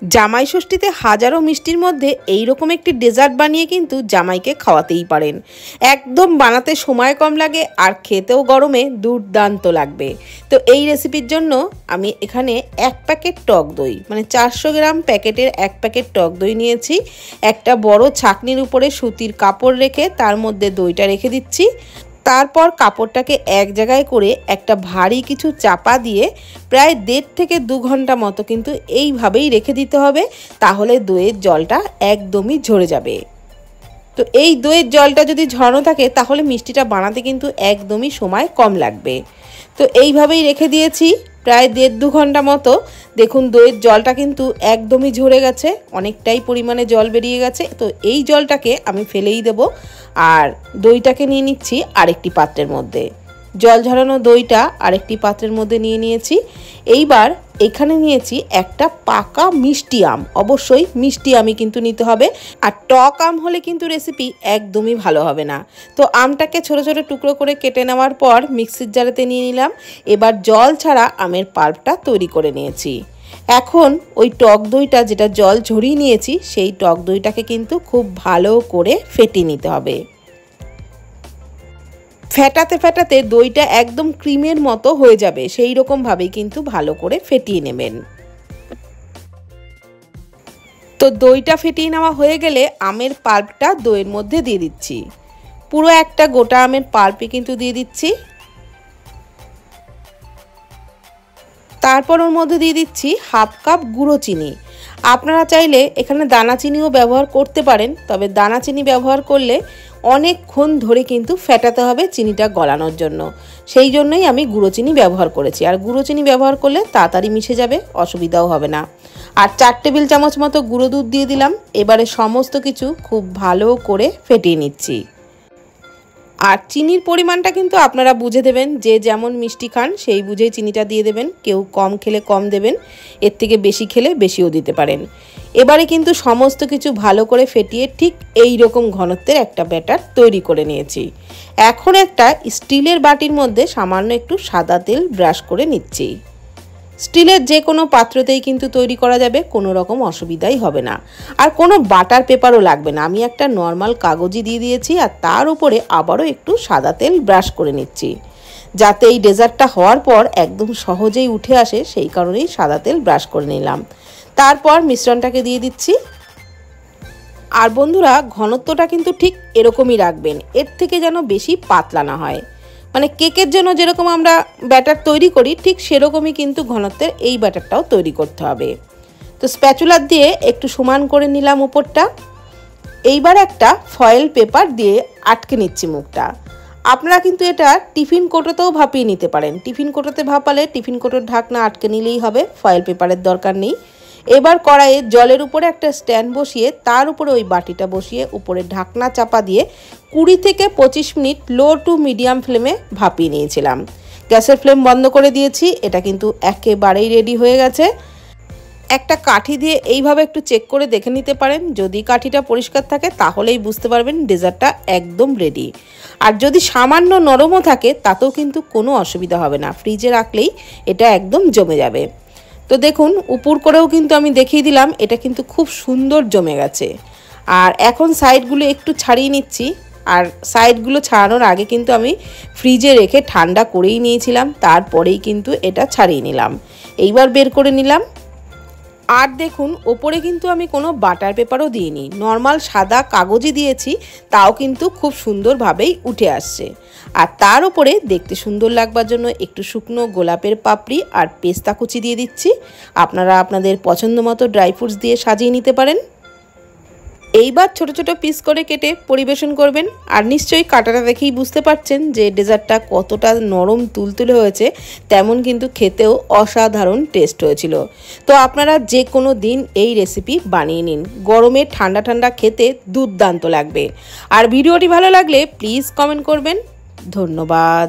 জামাই ষষ্ঠীতে হাজারো মিষ্টির মধ্যে এই রকম একটি ডেজার্ট বানিয়ে কিন্তু জামাইকে খাওয়াতেই পারেন। একদম বানাতে সময় কম লাগে আর খেতেও গরমে দুর্দান্ত লাগবে। তো এই রেসিপির জন্য আমি এখানে 1 প্যাকেট টক দই মানে 400 গ্রাম প্যাকেটের 1 প্যাকেট টক দই নিয়েছি। একটা বড় ছাঁকনির উপরে সুতির কাপড় রেখে তার মধ্যে দইটা রেখে দিচ্ছি। তারপর কাপড়টাকে এক জায়গায় করে একটা ভারী কিছু চাপা দিয়ে প্রায় 1.5 থেকে 2 ঘন্টা মতো কিন্তু এইভাবেই রেখে দিতে হবে, তাহলে দইয়ের জলটা একদমই ঝরে যাবে। তো এই দইয়ের জলটা যদি ঝরানো থাকে তাহলে মিষ্টিটা বানাতে কিন্তু একদমই সময় কম লাগবে। তো এইভাবেই রেখে দিয়েছি প্রায় 1.5-2 ঘন্টা মতো। দেখুন দইয়ের জলটা কিন্তু একদমই ঝরে গেছে, অনেকটাই পরিমাণে জল বেরিয়ে গেছে। তো এই জলটাকে আমি ফেলেই দেব আর দইটাকে নিয়ে নিচ্ছি আরেকটি পাত্রের মধ্যে। জল ঝরানো দইটা আরেকটি পাত্রের মধ্যে নিয়ে নিয়েছি। এইবার এখানে নিয়েছি একটা পাকা মিষ্টি আম, অবশ্যই মিষ্টি আমই কিন্তু নিতে হবে, আর টক আম হলে কিন্তু রেসিপি একদমই ভালো হবে না। তো আমটাকে ছোট ছোট টুকরো করে কেটে নেওয়ার পর মিক্সির জারেতে নিয়ে নিলাম। এবার জল ছাড়া আমের পাল্পটা তৈরি করে নিয়েছি। এখন ওই টক দইটা যেটা জল ঝরিয়ে নিয়েছি সেই টক দইটাকে কিন্তু খুব ভালো করে ফেটিয়ে নিতে হবে। ফেটাতে ফেটাতে দইটা একদম ক্রিমের মতো হয়ে যাবে, সেই রকমভাবেই কিন্তু ভালো করে ফেটিয়ে নেবেন। তো দইটা ফেটিয়ে নেওয়া হয়ে গেলে আমের পাল্পটা দইয়ের মধ্যে দিয়ে দিচ্ছি। পুরো একটা গোটা আমের পাল্পই কিন্তু দিয়ে দিচ্ছি। তারপর ওর মধ্যে দিয়ে দিচ্ছি 1/2 কাপ গুঁড়ো চিনি। আপনারা চাইলে এখানে দানা চিনিও ব্যবহার করতে পারেন, তবে দানা চিনি ব্যবহার করলে অনেকক্ষণ ধরে কিন্তু ফেটাতে হবে চিনিটা গলানোর জন্য, সেই জন্যই আমি গুঁড়ো চিনি ব্যবহার করেছি। আর গুঁড়ো চিনি ব্যবহার করলে তাড়াতাড়ি মিশে যাবে, অসুবিধাও হবে না। আর 4 টেবিল চামচ মতো গুঁড়ো দুধ দিয়ে দিলাম। এবারে সমস্ত কিছু খুব ভালো করে ফেটিয়ে নিচ্ছি। আর চিনির পরিমাণটা কিন্তু আপনারা বুঝে দেবেন, যে যেমন মিষ্টি খান সেই বুঝেই চিনিটা দিয়ে দেবেন। কেউ কম খেলে কম দেবেন, এর থেকে বেশি খেলে বেশিও দিতে পারেন। এবারে কিন্তু সমস্ত কিছু ভালো করে ফেটিয়ে ঠিক এই রকম ঘনত্বের একটা ব্যাটার তৈরি করে নিয়েছি। এখন একটা স্টিলের বাটির মধ্যে সামান্য একটু সাদা তেল ব্রাশ করে নিচ্ছি। স্টিলের যে কোনো পাত্রতেই কিন্তু তৈরি করা যাবে, কোনো রকম অসুবিধাই হবে না। আর কোনো বাটার পেপারও লাগবে না, আমি একটা নর্মাল কাগজই দিয়ে দিয়েছি আর তার উপরে আবারও একটু সাদা তেল ব্রাশ করে নিচ্ছি, যাতে এই ডেজার্টটা হওয়ার পর একদম সহজেই উঠে আসে, সেই কারণেই সাদা তেল ব্রাশ করে নিলাম। তারপর মিশ্রণটাকে দিয়ে দিচ্ছি। আর বন্ধুরা ঘনত্বটা কিন্তু ঠিক এরকমই রাখবেন, এর থেকে যেন বেশি পাতলা না হয়। মানে কেকের জন্য যেরকম আমরা ব্যাটার তৈরি করি ঠিক সেরকমই কিন্তু ঘনত্বের এই ব্যাটারটাও তৈরি করতে হবে। তো স্প্যাচুলার দিয়ে একটু সমান করে নিলাম উপরটা। এইবার একটা ফয়েল পেপার দিয়ে আটকে নিচ্ছি মুখটা। আপনারা কিন্তু এটা টিফিন কোটোতেও ভাপিয়ে নিতে পারেন। টিফিন কোটোতে ভাপালে টিফিন কোটোর ঢাকনা আটকে নিলেই হবে, ফয়েল পেপারের দরকার নেই। এবার কড়াইয়ে জলের উপরে একটা স্ট্যান্ড বসিয়ে তার উপরে ওই বাটিটা বসিয়ে উপরে ঢাকনা চাপা দিয়ে 20 থেকে 25 মিনিট লো টু মিডিয়াম ফ্লেমে ভাপিয়ে নিয়েছিলাম। গ্যাসের ফ্লেম বন্ধ করে দিয়েছি। এটা কিন্তু একেবারেই রেডি হয়ে গেছে। একটা কাঠি দিয়ে এইভাবে একটু চেক করে দেখে নিতে পারেন, যদি কাঠিটা পরিষ্কার থাকে তাহলেই বুঝতে পারবেন ডেজার্টটা একদম রেডি। আর যদি সামান্য নরমও থাকে তাতেও কিন্তু কোনো অসুবিধা হবে না, ফ্রিজে রাখলেই এটা একদম জমে যাবে। তো দেখুন উপর করেও কিন্তু আমি দেখিয়ে দিলাম, এটা কিন্তু খুব সুন্দর জমে গেছে। আর এখন সাইডগুলো একটু ছাড়িয়ে নিচ্ছি। আর সাইডগুলো ছাড়ানোর আগে কিন্তু আমি ফ্রিজে রেখে ঠান্ডা করেই নিয়েছিলাম, তারপরেই কিন্তু এটা ছাড়িয়ে নিলাম। এইবার বের করে নিলাম। আর দেখুন ওপরে কিন্তু আমি কোনো বাটার পেপারও দিইনি, নর্মাল সাদা কাগজই দিয়েছি, তাও কিন্তু খুব সুন্দরভাবেই উঠে আসছে। আর তার উপরে দেখতে সুন্দর লাগবার জন্য একটু শুকনো গোলাপের পাপড়ি আর পেস্তা কুচি দিয়ে দিচ্ছি। আপনারা আপনাদের পছন্দ মতো ড্রাই ফ্রুটস দিয়ে সাজিয়ে নিতে পারেন। এইবার ছোট ছোট পিস করে কেটে পরিবেশন করবেন। আর নিশ্চয়ই কাটাটা দেখেই বুঝতে পারছেন যে ডেজার্টটা কতটা নরম তুলতুলে হয়েছে, তেমন কিন্তু খেতেও অসাধারণ টেস্ট হয়েছিল। তো আপনারা যে কোনো দিন এই রেসিপি বানিয়ে নিন, গরমে ঠান্ডা ঠান্ডা খেতে দুর্দান্ত লাগবে। আর ভিডিওটি ভালো লাগলে প্লিজ কমেন্ট করবেন। ধন্যবাদ।